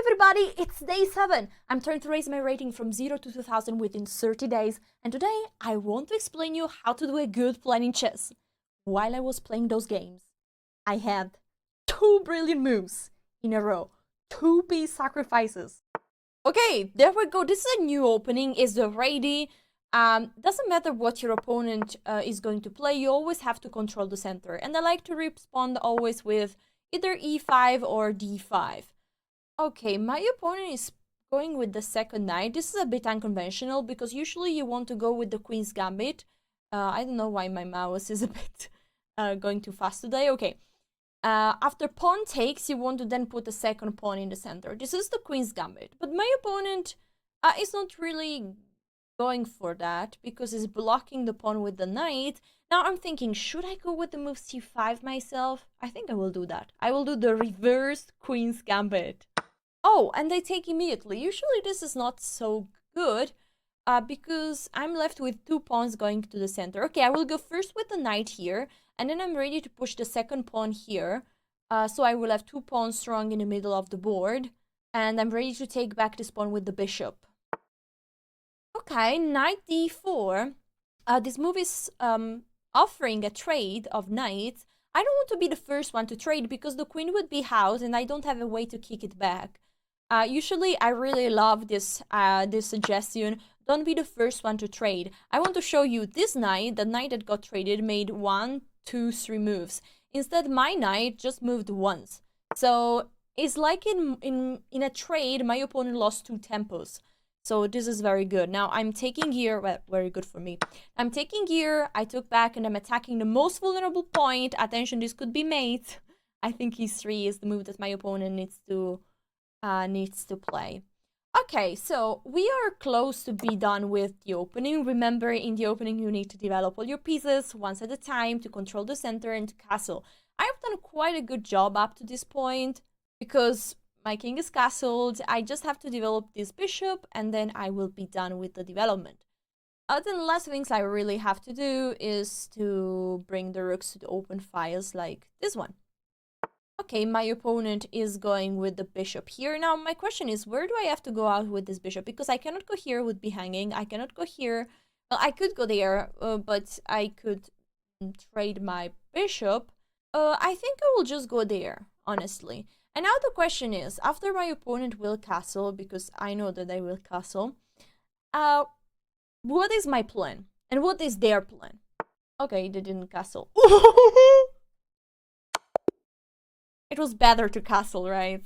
everybody, it's day 7. I'm trying to raise my rating from 0 to 2000 within 30 days, and today I want to explain you how to do a good plan in chess. While I was playing those games, I had 2 brilliant moves in a row, 2 piece sacrifices. Okay, there we go. This is a new opening, it's ready. Doesn't matter what your opponent is going to play, you always have to control the center. And I like to respond always with either e5 or d5. Okay, my opponent is going with the second knight. This is a bit unconventional because usually you want to go with the queen's gambit. I don't know why my mouse is a bit going too fast today. Okay, after pawn takes, you want to then put a second pawn in the center. This is the queen's gambit, but my opponent is not really going for that because he's blocking the pawn with the knight. Now I'm thinking, should I go with the move c5 myself? I think I will do that. I will do the reversed queen's gambit. Oh, and they take immediately. Usually this is not so good because I'm left with 2 pawns going to the center. Okay, I will go first with the knight here, and then I'm ready to push the second pawn here. So I will have 2 pawns strong in the middle of the board, and I'm ready to take back this pawn with the bishop. Okay, knight d4. This move is offering a trade of knights. I don't want to be the first one to trade because the queen would be housed and I don't have a way to kick it back. Usually, I really love this suggestion. Don't be the first one to trade. I want to show you this knight, the knight that got traded, made 1, 2, 3 moves. Instead, my knight just moved once. So it's like in a trade, my opponent lost 2 tempos. So this is very good. Now I'm taking here, well, very good for me. I'm taking here, I took back, and I'm attacking the most vulnerable point. Attention, this could be mate. I think e3 is the move that my opponent needs to play. Okay, so we are close to be done with the opening. Remember, in the opening you need to develop all your pieces once at a time to control the center and to castle. I've done quite a good job up to this point because my king is castled. I just have to develop this bishop and then I will be done with the development. Then the last things I really have to do is to bring the rooks to the open files like this one. Okay, my opponent is going with the bishop here. Now, my question is, where do I have to go out with this bishop? Because I cannot go here, would be hanging. I cannot go here. Well, I could go there, but I could trade my bishop. I think I will just go there, honestly. And now the question is, after my opponent will castle, because I know that they will castle, what is my plan? And what is their plan? Okay, they didn't castle. It was better to castle, right?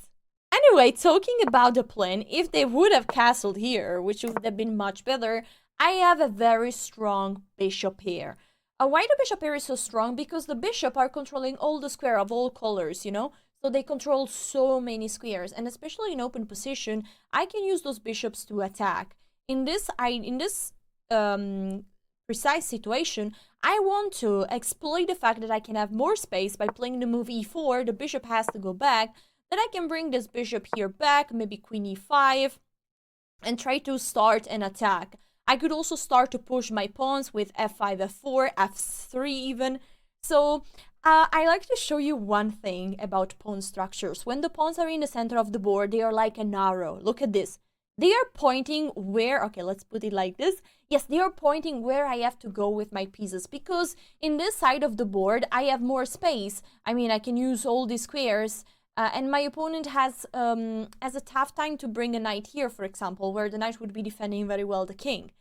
Anyway, talking about the plan, if they would have castled here, which would have been much better, I have a very strong bishop here. Why the bishop here is so strong? Because the bishop are controlling all the square of all colors, you know? So they control so many squares, and especially in open position, I can use those bishops to attack. In this precise situation, I want to exploit the fact that I can have more space by playing the move e4. The bishop has to go back. Then I can bring this bishop here back, maybe queen e5, and try to start an attack. I could also start to push my pawns with f5, f4, f3 even. So I like to show you one thing about pawn structures. When the pawns are in the center of the board, they are like an arrow. Look at this. They are pointing where, okay, let's put it like this. Yes, they are pointing where I have to go with my pieces because in this side of the board, I have more space. I mean, I can use all these squares and my opponent has a tough time to bring a knight here, for example, where the knight would be defending very well the king.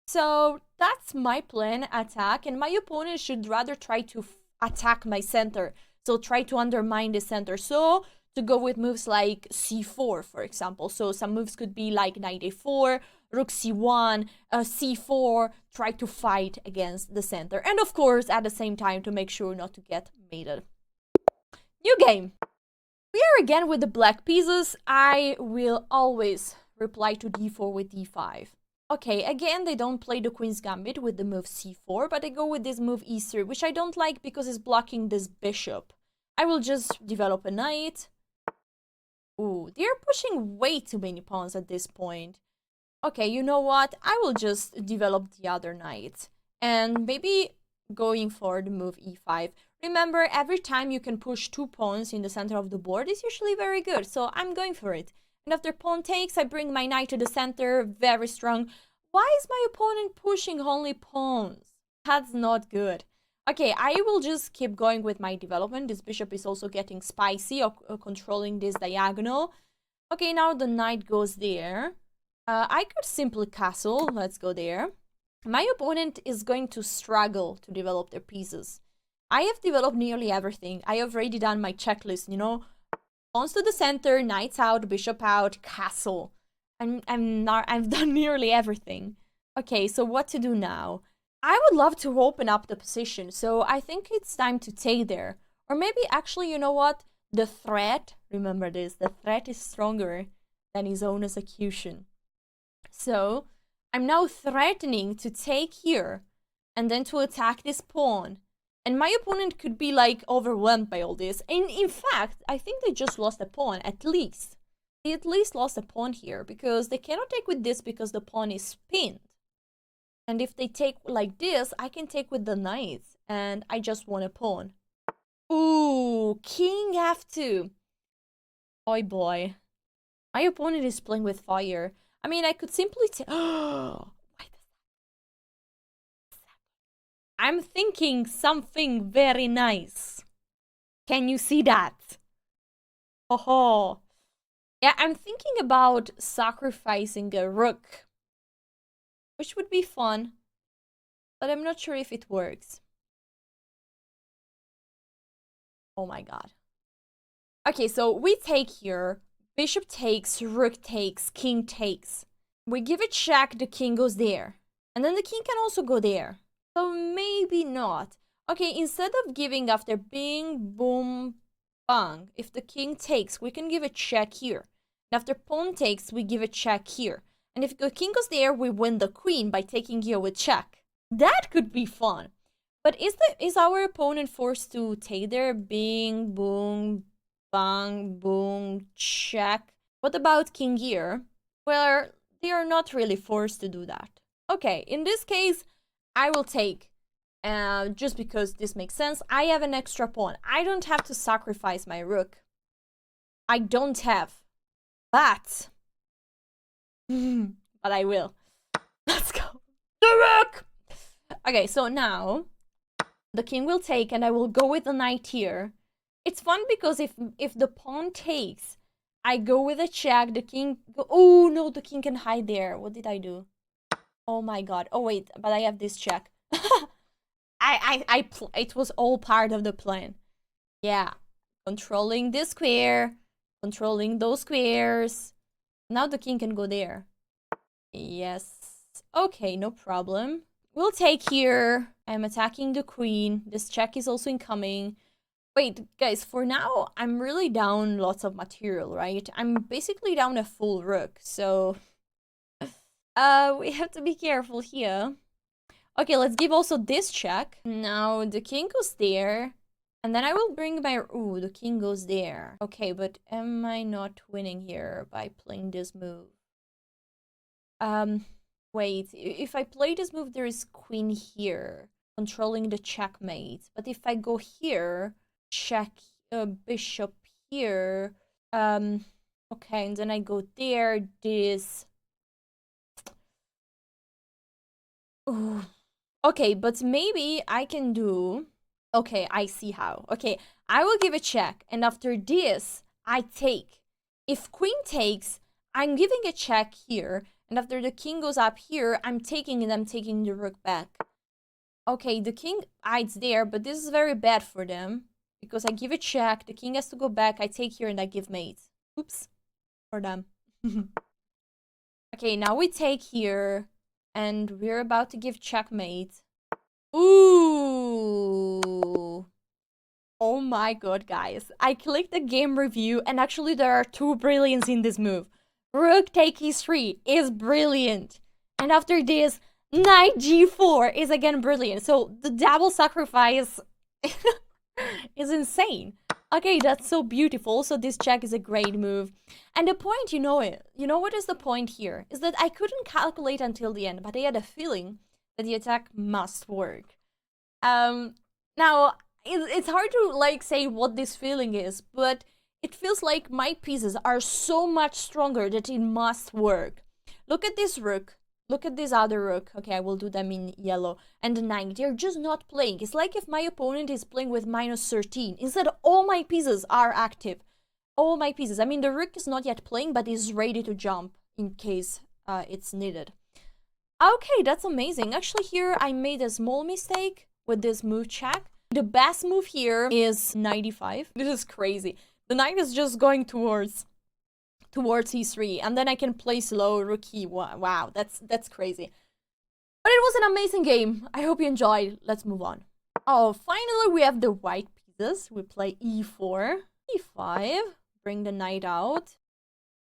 So that's my plan, attack, and my opponent should rather try to attack my center. So try to undermine the center. So to go with moves like c4, for example. So some moves could be like knight a4, rook c1, c4, try to fight against the center. And of course, at the same time, to make sure not to get mated. New game. We are again with the black pieces. I will always reply to d4 with d5. Okay, again, they don't play the queen's gambit with the move c4, but they go with this move e3, which I don't like because it's blocking this bishop. I will just develop a knight. Ooh, they're pushing way too many pawns at this point. Okay, you know what? I will just develop the other knight. And maybe going for the move e5. Remember, every time you can push 2 pawns in the center of the board is usually very good. So I'm going for it. And after pawn takes, I bring my knight to the center, very strong. Why is my opponent pushing only pawns? That's not good. Okay, I will just keep going with my development. This bishop is also getting spicy, or controlling this diagonal. Okay, now the knight goes there. I could simply castle. Let's go there. My opponent is going to struggle to develop their pieces. I have developed nearly everything. I have already done my checklist, you know. Pawns to the center, knights out, bishop out, castle. I've done nearly everything. Okay, so what to do now? I would love to open up the position, so I think it's time to take there. Or maybe actually, you know what? The threat, remember this, the threat is stronger than his own execution. So, I'm now threatening to take here, and then to attack this pawn. And my opponent could be like overwhelmed by all this. And in fact, I think they just lost a pawn, at least. They at least lost a pawn here, because they cannot take with this because the pawn is pinned. And if they take like this, I can take with the knight, and I just won a pawn. Ooh, king f2. Oi boy. My opponent is playing with fire. I mean, I could simply take... Oh, I'm thinking something very nice. Can you see that? Oh, yeah, I'm thinking about sacrificing a rook, which would be fun, but I'm not sure if it works. Oh my god. Okay, so we take here. Bishop takes, rook takes, king takes. We give a check, the king goes there. And then the king can also go there. So maybe not. Okay, instead of giving after bing, boom, bang, if the king takes, we can give a check here. And after pawn takes, we give a check here. And if the king goes there, we win the queen by taking here with check. That could be fun. But is our opponent forced to take there? Bing, boom, bang, boom, check. What about king here? Well, they are not really forced to do that. Okay, in this case, I will take, just because this makes sense. I have an extra pawn. I don't have to sacrifice my rook. I don't have. But I will. Let's go. The rook! Okay, so now the king will take, and I will go with the knight here. It's fun because if the pawn takes, I go with a check, the king... Oh, no, the king can hide there. What did I do? Oh my god. Oh, wait, but I have this check. It was all part of the plan. Yeah. Controlling this square. Controlling those squares. Now the king can go there. Yes. Okay, no problem. We'll take here. I'm attacking the queen. This check is also incoming. Wait, guys, for now, I'm really down lots of material, right? I'm basically down a full rook, so... we have to be careful here. Okay, let's give also this check. Now, the king goes there. And then I will bring my... Ooh, the king goes there. Okay, but am I not winning here by playing this move? Wait, if I play this move, there is queen here, controlling the checkmate. But if I go here, check bishop here, okay, and then I go there, this... Ooh. Okay, but maybe I can do... Okay, I see how. Okay, I will give a check, and after this, I take. If queen takes, I'm giving a check here, and after the king goes up here, I'm taking, and I'm taking the rook back. Okay, the king hides there, but this is very bad for them, because I give a check, the king has to go back, I take here, and I give mate. Oops. For them. Okay, now we take here, and we're about to give checkmate. Ooh. Oh my god, guys. I clicked the game review, and actually there are two brilliants in this move. Rook take e3 is brilliant. And after this, knight g4 is again brilliant. So the double sacrifice is insane. Okay, that's so beautiful. So this check is a great move. And the point, you know what is the point here? Is that I couldn't calculate until the end, but I had a feeling that the attack must work. Now, it's hard to, like, say what this feeling is, but it feels like my pieces are so much stronger that it must work. Look at this rook. Look at this other rook. Okay, I will do them in yellow. And the knight, they're just not playing. It's like if my opponent is playing with -13. Instead, all my pieces are active. All my pieces. I mean, the rook is not yet playing, but is ready to jump in case it's needed. Okay, that's amazing. Actually, here I made a small mistake with this move check. The best move here is 95. This is crazy. The knight is just going towards e3, and then I can play slow rook e. Wow, that's crazy. But it was an amazing game. I hope you enjoyed. Let's move on. Oh, finally we have the white pieces. We play e4, e5, bring the knight out.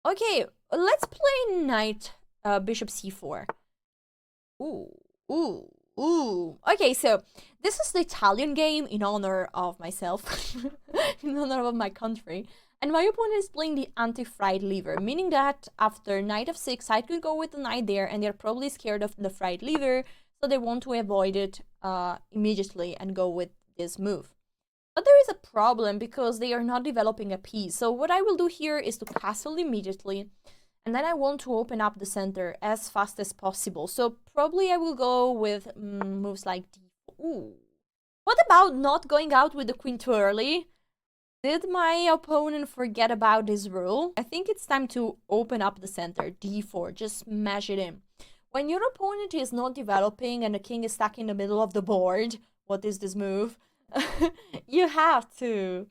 Okay, let's play knight, bishop c4. Ooh. Okay, so this is the Italian game in honor of myself, in honor of my country. And my opponent is playing the anti-fried lever, meaning that after knight f6, I could go with the knight there, and they're probably scared of the fried lever, so they want to avoid it immediately and go with this move. But there is a problem because they are not developing a piece. So what I will do here is to castle immediately, and then I want to open up the center as fast as possible. So probably I will go with moves like d4. Ooh. What about not going out with the queen too early? Did my opponent forget about this rule? I think it's time to open up the center, d4, just smash it in. When your opponent is not developing and the king is stuck in the middle of the board, what is this move? You have to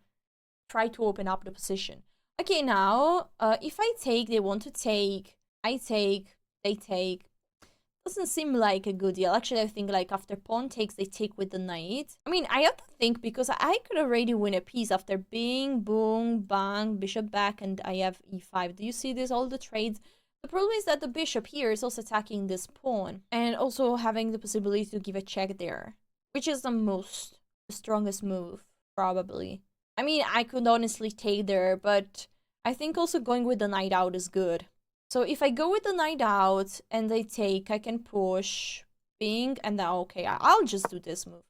try to open up the position. Okay, now, if I take, they want to take, I take, they take. Doesn't seem like a good deal. Actually, I think like after pawn takes, they take with the knight. I mean, I have to think because I could already win a piece after bing, boom, bang, bishop back, and I have e5. Do you see this? All the trades. The problem is that the bishop here is also attacking this pawn and also having the possibility to give a check there, which is the strongest move, probably. I mean, I could honestly take there, but I think also going with the knight out is good. So if I go with the knight out and they take, I can push, bing, and now, okay, I'll just do this move.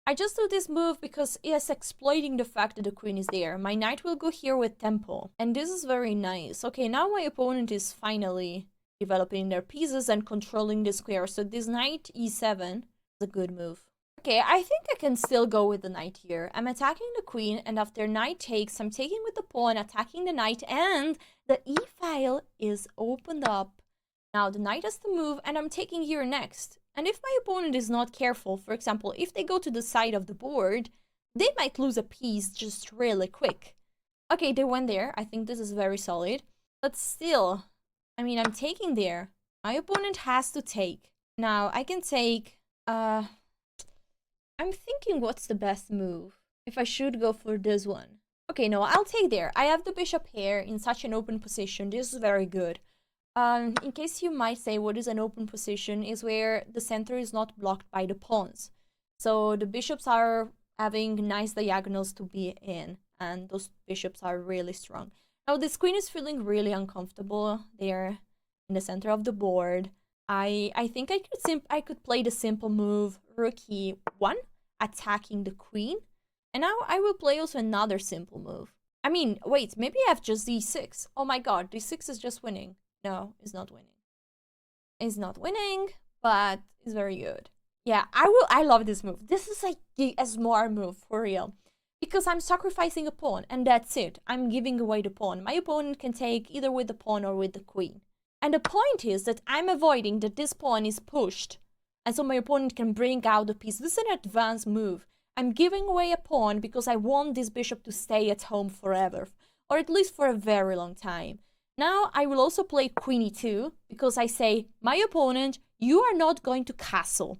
I just do this move because it's exploiting the fact that the queen is there. My knight will go here with tempo, and this is very nice. Okay, now my opponent is finally developing their pieces and controlling the square. So this knight e7 is a good move. Okay, I think I can still go with the knight here. I'm attacking the queen, and after knight takes, I'm taking with the pawn, attacking the knight, and the e-file is opened up. Now the knight has to move, and I'm taking here next. And if my opponent is not careful, for example, if they go to the side of the board, they might lose a piece just really quick. Okay, they went there. I think this is very solid. But still, I mean, I'm taking there. My opponent has to take. Now, I can take... I'm thinking what's the best move, if I should go for this one. Okay, no, I'll take there. I have the bishop here in such an open position. This is very good. In case you might say what is an open position is where the center is not blocked by the pawns. So the bishops are having nice diagonals to be in, and those bishops are really strong. Now this queen is feeling really uncomfortable there in the center of the board. I think I could play the simple move rook e1, attacking the queen. And now I will play also another simple move. I mean, wait, maybe I have just d6. Oh my god, d6 is just winning. No, it's not winning. It's not winning, but it's very good. Yeah, I love this move. This is a smart move, for real. Because I'm sacrificing a pawn, and that's it. I'm giving away the pawn. My opponent can take either with the pawn or with the queen. And the point is that I'm avoiding that this pawn is pushed. And so my opponent can bring out the piece. This is an advanced move. I'm giving away a pawn because I want this bishop to stay at home forever. Or at least for a very long time. Now I will also play queen e2. Because I say, my opponent, you are not going to castle.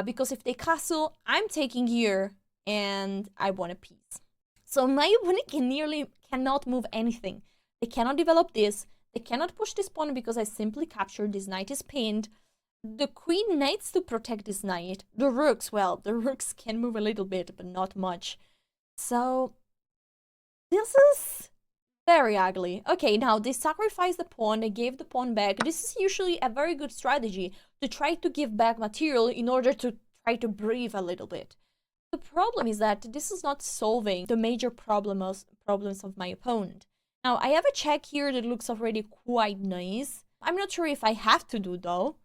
Because if they castle, I'm taking here. And I want a piece. So my opponent cannot move anything. They cannot develop this. They cannot push this pawn because I simply captured. This knight is pinned. The queen needs to protect this knight. The rooks, well, the rooks can move a little bit, but not much. So, this is very ugly. Okay, now they sacrificed the pawn. They gave the pawn back. This is usually a very good strategy to try to give back material in order to try to breathe a little bit. The problem is that this is not solving the major problems problems of my opponent. Now, I have a check here that looks already quite nice. I'm not sure if I have to do, though.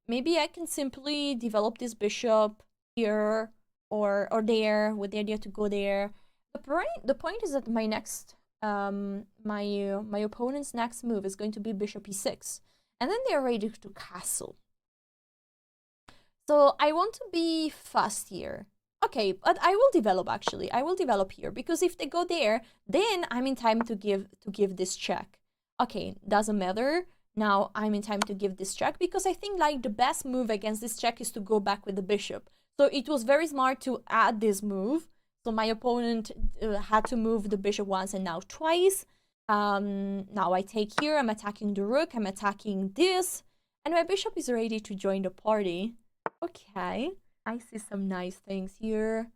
Maybe I can simply develop this bishop here or there with the idea to go there. The point is that my next, my opponent's next move is going to be bishop e6. And then they're ready to castle. So I want to be fast here. Okay, but I will develop, actually. I will develop here, because if they go there, then I'm in time to give this check. Okay, doesn't matter. Now I'm in time to give this check, because I think like the best move against this check is to go back with the bishop. So it was very smart to add this move. So my opponent had to move the bishop once and now twice. Now I take here, I'm attacking the rook, I'm attacking this, and my bishop is ready to join the party. Okay, I see some nice things here.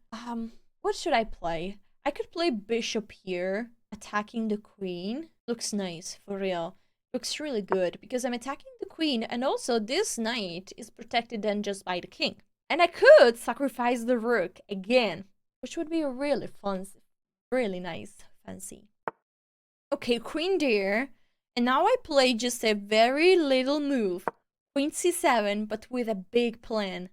What should I play? I could play bishop here, attacking the queen. Looks nice, for real. Looks really good, because I'm attacking the queen, and also this knight is protected then just by the king. And I could sacrifice the rook again, which would be really fun, really nice, fancy. Okay, queen there, and now I play just a very little move. Queen c7, but with a big plan.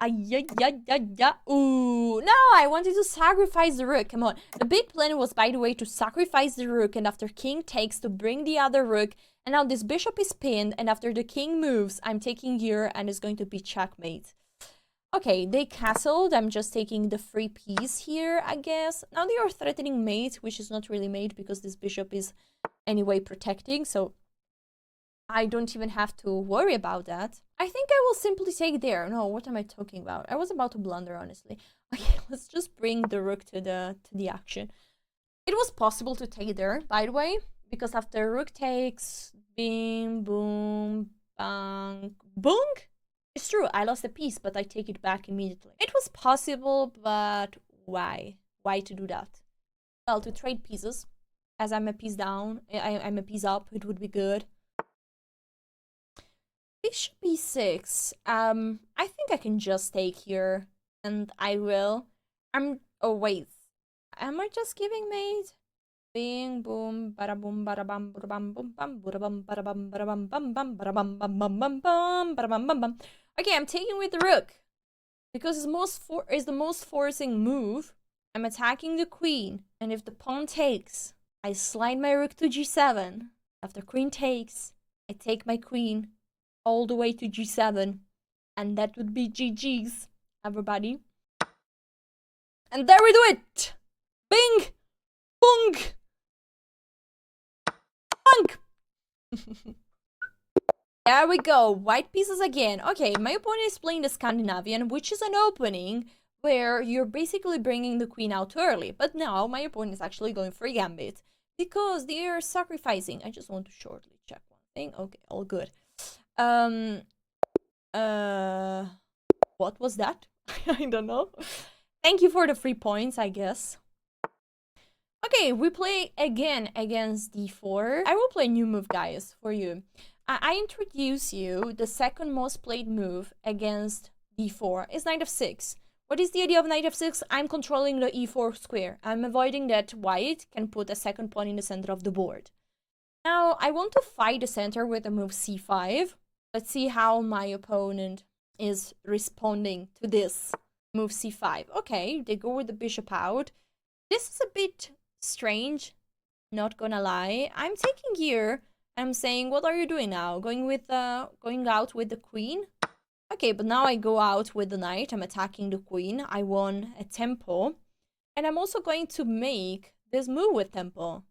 Ooh, no, I wanted to sacrifice the rook. Come on. The big plan was, by the way, to sacrifice the rook, and after king takes, to bring the other rook. And now this bishop is pinned, and after the king moves, I'm taking here, and it's going to be checkmate. Okay, they castled. I'm just taking the free piece here, I guess. Now they are threatening mate, which is not really mate, because this bishop is anyway protecting, so I don't even have to worry about that. I think I will simply take there. No, what am I talking about? I was about to blunder, honestly. Okay, let's just bring the rook to the action. It was possible to take there, by the way, because after rook takes, bing, boom, bang, boom. It's true, I lost a piece, but I take it back immediately. It was possible, but why? Why to do that? Well, to trade pieces. As I'm a piece down, I'm a piece up, it would be good. Bishop e6. I think I can just take here, and I will. Oh wait, am I just giving mate? Bing, boom, bada boom, bada bam, bada bam, boom, bam, bada bam, bada bam, bada bam, bam, bam, bada bam, bam, bam, bam, bam, bada bam, bam, bam. Okay, I'm taking with the rook because it's the most forcing move. I'm attacking the queen, and if the pawn takes, I slide my rook to g7. After queen takes, I take my queen all the way to g7, and that would be GG's, everybody. And there we do it! Bing! Boong! Bunk! There we go, white pieces again. Okay, my opponent is playing the Scandinavian, which is an opening where you're basically bringing the queen out early. But now my opponent is actually going for a gambit because they are sacrificing. I just want to shortly check one thing. Okay, all good. What was that? I don't know. Thank you for the 3 points, I guess. Okay, we play again against d4. I will play a new move, guys, for you. I introduce you the second most played move against d4 is knight f6. What is the idea of knight f6? I'm controlling the e4 square. I'm avoiding that white can put a second pawn in the center of the board. Now, I want to fight the center with the move c5. Let's see how my opponent is responding to this move c5. Okay, they go with the bishop out. This is a bit strange, not gonna lie. I'm taking here. I'm saying, what are you doing now? Going out with the queen? Okay, but now I go out with the knight. I'm attacking the queen. I won a tempo. And I'm also going to make this move with tempo.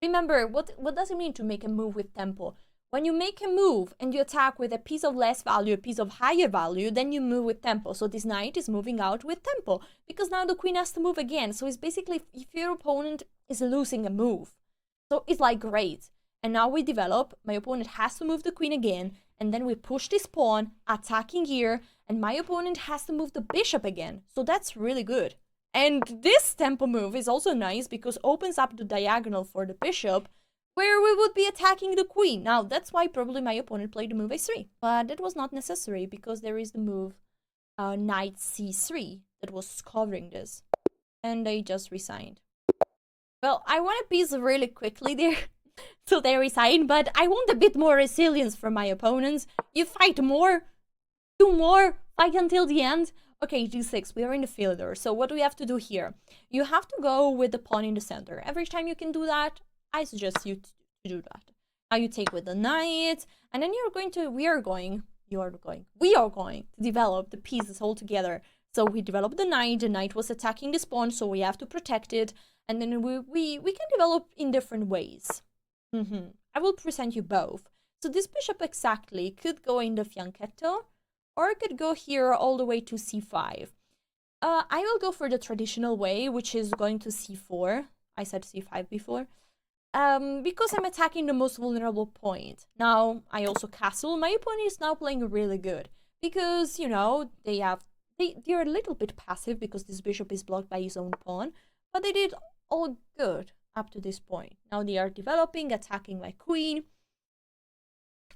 Remember, what does it mean to make a move with tempo? When you make a move and you attack with a piece of less value, a piece of higher value, then you move with tempo. So this knight is moving out with tempo because now the queen has to move again. So it's basically if your opponent is losing a move. So it's like great. And now we develop, my opponent has to move the queen again, and then we push this pawn, attacking here, and my opponent has to move the bishop again. So that's really good. And this tempo move is also nice because opens up the diagonal for the bishop, where we would be attacking the queen. Now, that's why probably my opponent played the move a3. But that was not necessary because there is the move knight c3 that was covering this. And they just resigned. Well, I won a piece really quickly there. So they resigned, but I want a bit more resilience from my opponents. You fight more, do more, fight until the end. Okay, g6, we are in the field order. So what do we have to do here? You have to go with the pawn in the center. Every time you can do that, I suggest you to do that. Now you take with the knight, and then we are going to develop the pieces all together. So we developed the knight was attacking this pawn, so we have to protect it, and then we can develop in different ways. I will present you both. So this bishop exactly could go in the fianchetto, or it could go here all the way to c5. I will go for the traditional way, which is going to c4. I said c5 before. Because I'm attacking the most vulnerable point. Now, I also castle. My opponent is now playing really good. Because, you know, they're a little bit passive because this bishop is blocked by his own pawn. But they did all good up to this point. Now they are developing, attacking my queen.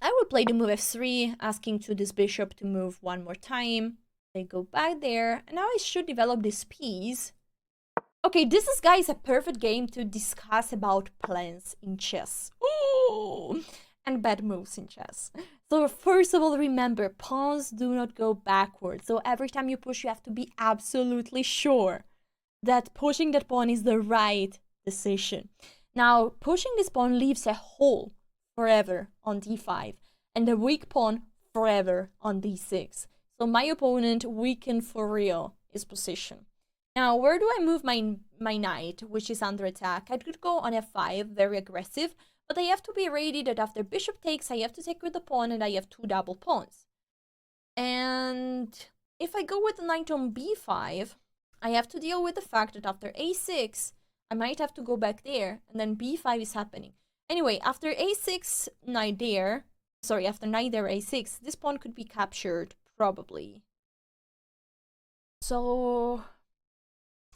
I will play the move f3, asking to this bishop to move one more time. They go back there, and now I should develop this piece. Okay, this is, guys, a perfect game to discuss about plans in chess. Ooh, and bad moves in chess. So first of all, remember, pawns do not go backwards. So every time you push, you have to be absolutely sure that pushing that pawn is the right decision. Now, pushing this pawn leaves a hole forever on d5, and the weak pawn forever on d6. So my opponent weakened for real his position. Now, where do I move my knight, which is under attack? I could go on f5, very aggressive, but I have to be ready that after bishop takes, I have to take with the pawn, and I have two double pawns. And if I go with the knight on b5, I have to deal with the fact that after a6, I might have to go back there, and then b5 is happening. Anyway, after a6, knight there, sorry, after knight there, a6, this pawn could be captured, probably. So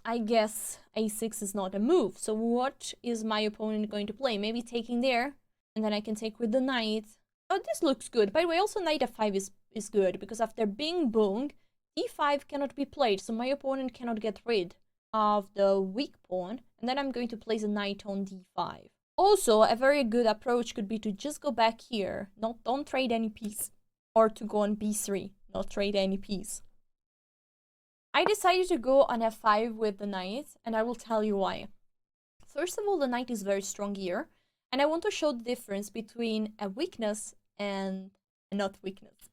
I guess a6 is not a move. So what is my opponent going to play? Maybe taking there, and then I can take with the knight. Oh, this looks good. By the way, also knight f5 is good, because after bing boom, e5 cannot be played, so my opponent cannot get rid of the weak pawn, and then I'm going to place a knight on d5. Also, a very good approach could be to just go back here, don't trade any piece, or to go on b3, not trade any piece. I decided to go on f5 with the knight, and I will tell you why. First of all, the knight is very strong here, and I want to show the difference between a weakness and a not weakness.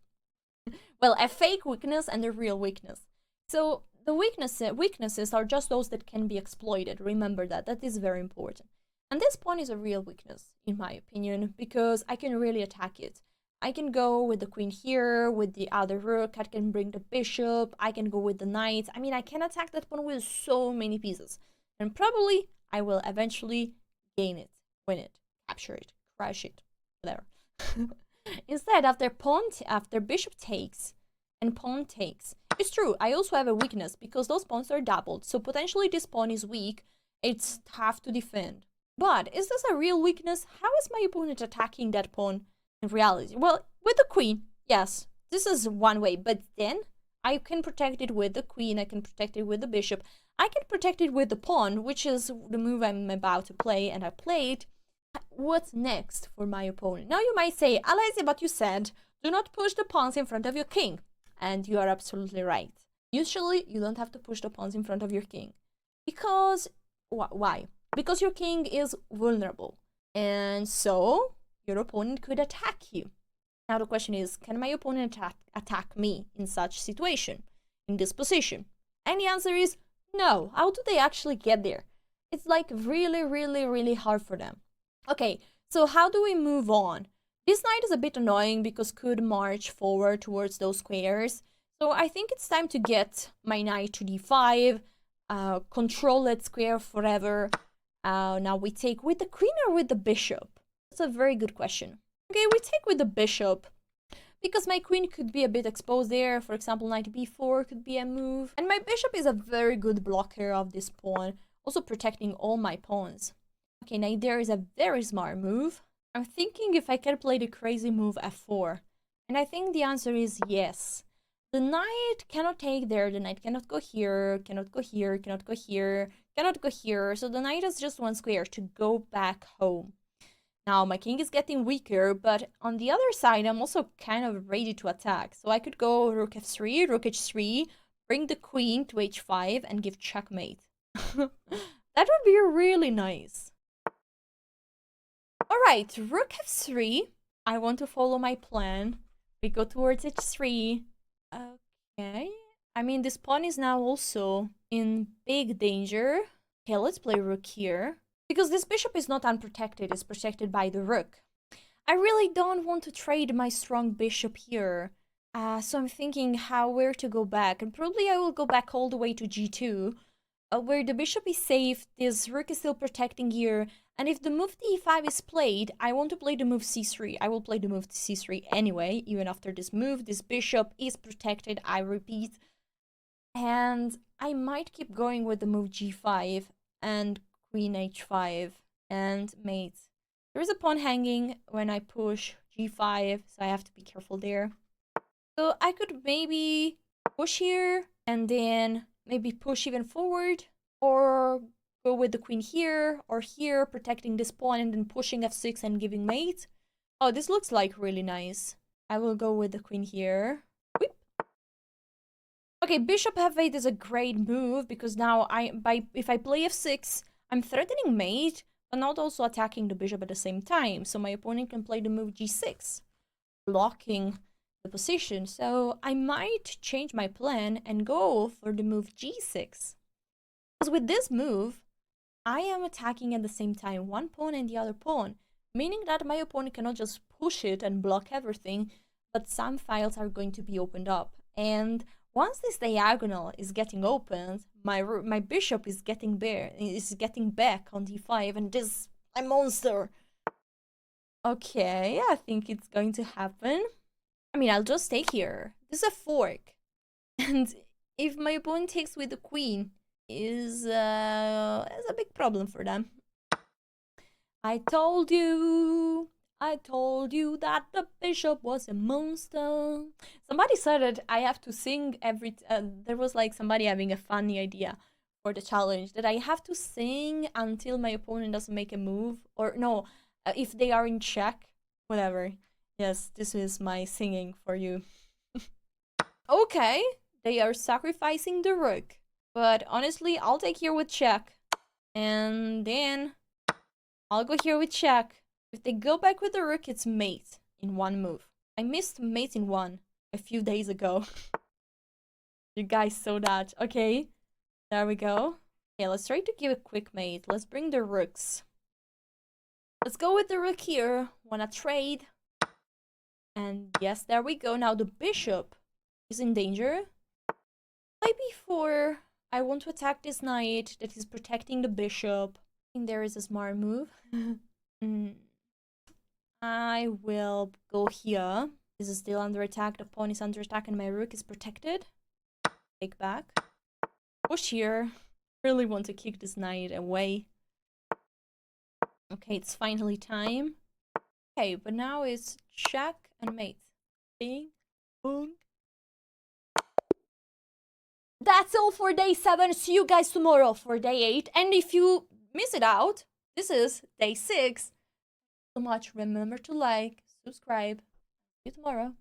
Well, a fake weakness and a real weakness. So the weaknesses are just those that can be exploited. Remember that. That is very important. And this pawn is a real weakness, in my opinion, because I can really attack it. I can go with the queen here, with the other rook, I can bring the bishop, I can go with the knight. I mean, I can attack that pawn with so many pieces. And probably I will eventually gain it, win it, capture it, crush it, whatever. Instead, after bishop takes and pawn takes, it's true, I also have a weakness because those pawns are doubled. So potentially this pawn is weak, it's tough to defend. But is this a real weakness? How is my opponent attacking that pawn in reality? Well, with the queen, yes, this is one way, but then I can protect it with the queen, I can protect it with the bishop, I can protect it with the pawn, which is the move I'm about to play, and I played. What's next for my opponent? Now you might say, Alicia, but you said, do not push the pawns in front of your king. And you are absolutely right. Usually, you don't have to push the pawns in front of your king. Because, why? Because your king is vulnerable. And so, your opponent could attack you. Now the question is, can my opponent attack me in such situation, in this position? And the answer is no. How do they actually get there? It's like really, really, really hard for them. Okay, so how do we move on? This knight is a bit annoying because could march forward towards those squares. So I think it's time to get my knight to d5, control that square forever. Now we take with the queen or with the bishop? That's a very good question. Okay, we take with the bishop because my queen could be a bit exposed there. For example, knight b4 could be a move. And my bishop is a very good blocker of this pawn, also protecting all my pawns. Okay, knight there is a very smart move. I'm thinking if I can play the crazy move f4. And I think the answer is yes. The knight cannot take there, the knight cannot go here, cannot go here, cannot go here, cannot go here. So the knight has just one square to go back home. Now my king is getting weaker, but on the other side, I'm also kind of ready to attack. So I could go rook f3, rook h3, bring the queen to h5, and give checkmate. That would be really nice. Alright, rook f3. I want to follow my plan. We go towards h3. Okay. I mean, this pawn is now also in big danger. Okay, let's play rook here. Because this bishop is not unprotected, it's protected by the rook. I really don't want to trade my strong bishop here. So I'm thinking where to go back. And probably I will go back all the way to g2. Where the bishop is safe, this rook is still protecting here. And if the move to e5 is played, I want to play the move c3. I will play the move to c3 anyway. Even after this move, this bishop is protected, I repeat. And I might keep going with the move g5 and queen h5 and mate. There is a pawn hanging when I push g5, so I have to be careful there. So I could maybe push here and then maybe push even forward, or go with the queen here or here, protecting this pawn and then pushing f6 and giving mate. Oh, this looks like really nice. I will go with the queen here. Whip. Okay, bishop f8 is a great move because now if I play f6, I'm threatening mate, but not also attacking the bishop at the same time. So my opponent can play the move g6, blocking the position. So I might change my plan and go for the move g6. Because with this move, I am attacking at the same time one pawn and the other pawn, meaning that my opponent cannot just push it and block everything, but some files are going to be opened up. And once this diagonal is getting opened, my bishop is getting back on d5, and this a monster. Okay, I think it's going to happen. I mean, I'll just stay here. This is a fork, and if my opponent takes with the queen, is a big problem for them. I told you that the bishop was a monster. Somebody said that I have to sing every... there was like somebody having a funny idea for the challenge, that I have to sing until my opponent doesn't make a move. Or no, if they are in check, whatever. Yes, this is my singing for you. Okay, they are sacrificing the rook. But honestly, I'll take here with check. And then I'll go here with check. If they go back with the rook, it's mate in one move. I missed mate in one a few days ago. You guys saw that. Okay, there we go. Okay, let's try to give a quick mate. Let's bring the rooks. Let's go with the rook here. Wanna trade? And yes, there we go. Now the bishop is in danger. Maybe before I want to attack this knight that is protecting the bishop. I think there is a smart move. I will go here. This is still under attack. The pawn is under attack and my rook is protected. Take back. Push here. Really want to kick this knight away. Okay, it's finally time. Okay, but now it's check and mate. Bing, boom. That's all for day 7. See you guys tomorrow for day 8. And if you miss it out, this is day 6. So much. Remember to like, subscribe. See you tomorrow.